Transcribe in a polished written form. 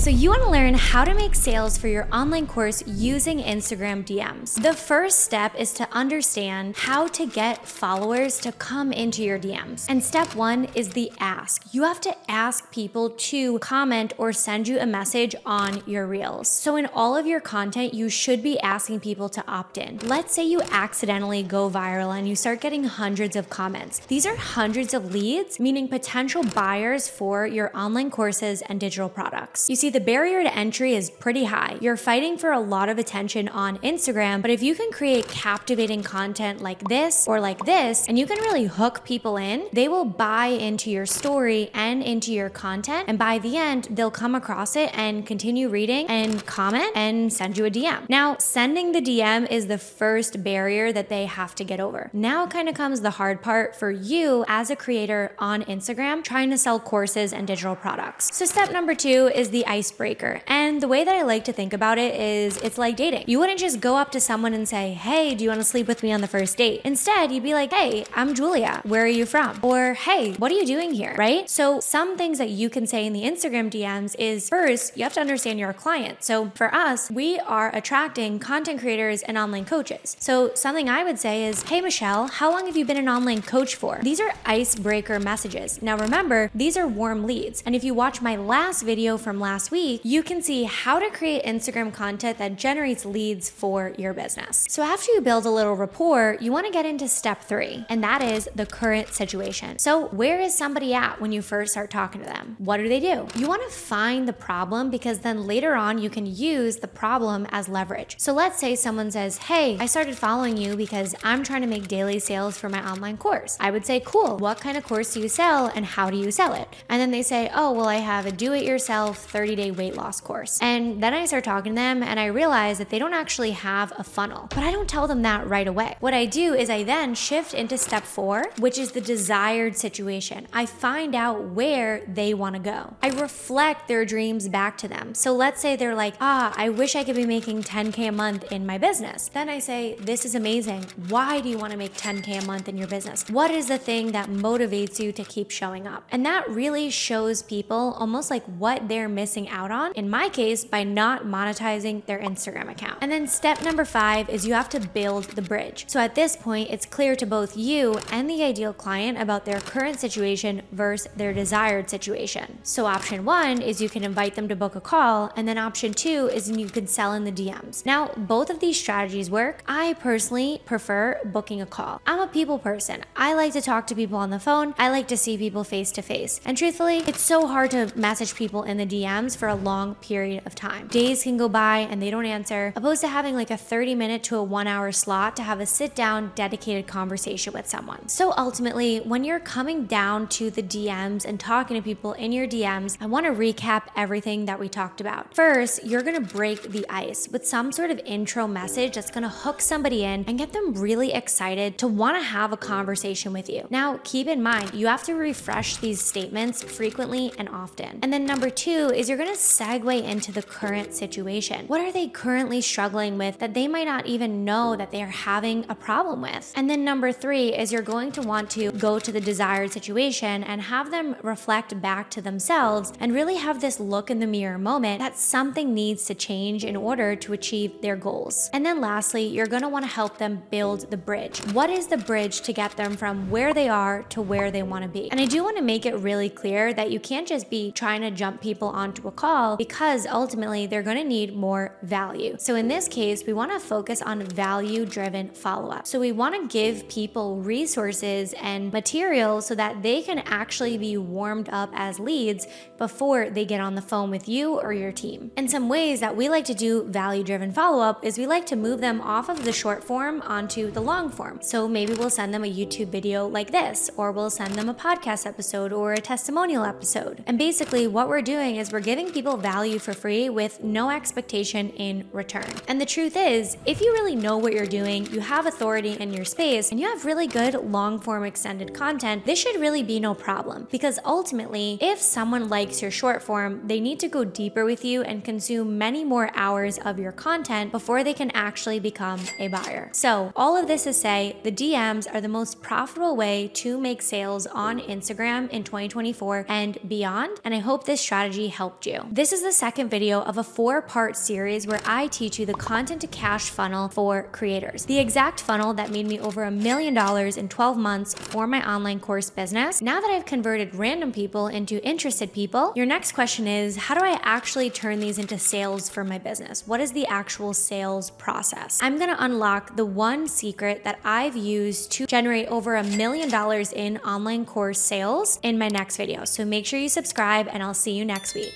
So you want to learn how to make sales for your online course using Instagram DMs. The first step is to understand how to get followers to come into your DMs. And step one is the ask. You have to ask people to comment or send you a message on your reels. So in all of your content, you should be asking people to opt in. Let's say you accidentally go viral and you start getting hundreds of comments. These are hundreds of leads, meaning potential buyers for your online courses and digital products. You see, the barrier to entry is pretty high. You're fighting for a lot of attention on Instagram, but if you can create captivating content like this or like this, and you can really hook people in, they will buy into your story and into your content. And by the end, they'll come across it and continue reading and comment and send you a DM. Now, sending the DM is the first barrier that they have to get over. Now kind of comes the hard part for you as a creator on Instagram trying to sell courses and digital products. So step number two is the icebreaker. And the way that I like to think about it is it's like dating. You wouldn't just go up to someone and say, hey, do you want to sleep with me on the first date? Instead, you'd be like, hey, I'm Julia. Where are you from? Or, hey, what are you doing here? Right? So some things that you can say in the Instagram DMs is first, you have to understand your client. So for us, we are attracting content creators and online coaches. So something I would say is, hey, Michelle, how long have you been an online coach for? These are icebreaker messages. Now remember, these are warm leads. And if you watch my last video from last week, you can see how to create Instagram content that generates leads for your business. So after you build a little rapport, you want to get into step three, and that is the current situation. So where is somebody at when you first start talking to them? What do? You want to find the problem, because then later on you can use the problem as leverage. So let's say someone says, hey, I started following you because I'm trying to make daily sales for my online course. I would say, cool, what kind of course do you sell and how do you sell it? And then they say, oh, well, I have a do-it-yourself 30-day weight loss course. And then I start talking to them and I realize that they don't actually have a funnel, but I don't tell them that right away. What I do is I then shift into step four, which is the desired situation. I find out where they want to go. I reflect their dreams back to them. So let's say they're like, I wish I could be making 10K a month in my business. Then I say, this is amazing. Why do you want to make 10K a month in your business? What is the thing that motivates you to keep showing up? And that really shows people almost like what they're missing out on, in my case, by not monetizing their Instagram account. And then step number five is you have to build the bridge. So at this point, it's clear to both you and the ideal client about their current situation versus their desired situation. So option one is you can invite them to book a call, and then option two is you can sell in the DMs. Now, both of these strategies work. I personally prefer booking a call. I'm a people person. I like to talk to people on the phone. I like to see people face to face. And truthfully, it's so hard to message people in the DMs for a long period of time. Days can go by and they don't answer, opposed to having like a 30-minute to a 1-hour slot to have a sit-down, dedicated conversation with someone. So ultimately, when you're coming down to the DMs and talking to people in your DMs, I want to recap everything that we talked about. First, you're going to break the ice with some sort of intro message that's going to hook somebody in and get them really excited to want to have a conversation with you. Now, keep in mind, you have to refresh these statements frequently and often. And then number two is you're going to segue into the current situation. What are they currently struggling with that they might not even know that they are having a problem with? And then number three is you're going to want to go to the desired situation and have them reflect back to themselves and really have this look in the mirror moment that something needs to change in order to achieve their goals. And then lastly, you're going to want to help them build the bridge. What is the bridge to get them from where they are to where they want to be? And I do want to make it really clear that you can't just be trying to jump people onto a call, because ultimately they're going to need more value. So in this case, we want to focus on value-driven follow-up. So we want to give people resources and materials so that they can actually be warmed up as leads before they get on the phone with you or your team. And some ways that we like to do value-driven follow-up is we like to move them off of the short form onto the long form. So maybe we'll send them a YouTube video like this, or we'll send them a podcast episode or a testimonial episode. And basically what we're doing is we're giving people value for free with no expectation in return. And the truth is, if you really know what you're doing, you have authority in your space, and you have really good long-form extended content, this should really be no problem. Because ultimately, if someone likes your short form, they need to go deeper with you and consume many more hours of your content before they can actually become a buyer. So all of this to say, the DMs are the most profitable way to make sales on Instagram in 2024 and beyond. And I hope this strategy helped you. you. This is the second video of a 4-part series where I teach you the content to cash funnel for creators. The exact funnel that made me over $1 million in 12 months for my online course business. Now that I've converted random people into interested people, your next question is, how do I actually turn these into sales for my business? What is the actual sales process? I'm gonna unlock the one secret that I've used to generate over $1 million in online course sales in my next video. So make sure you subscribe and I'll see you next week.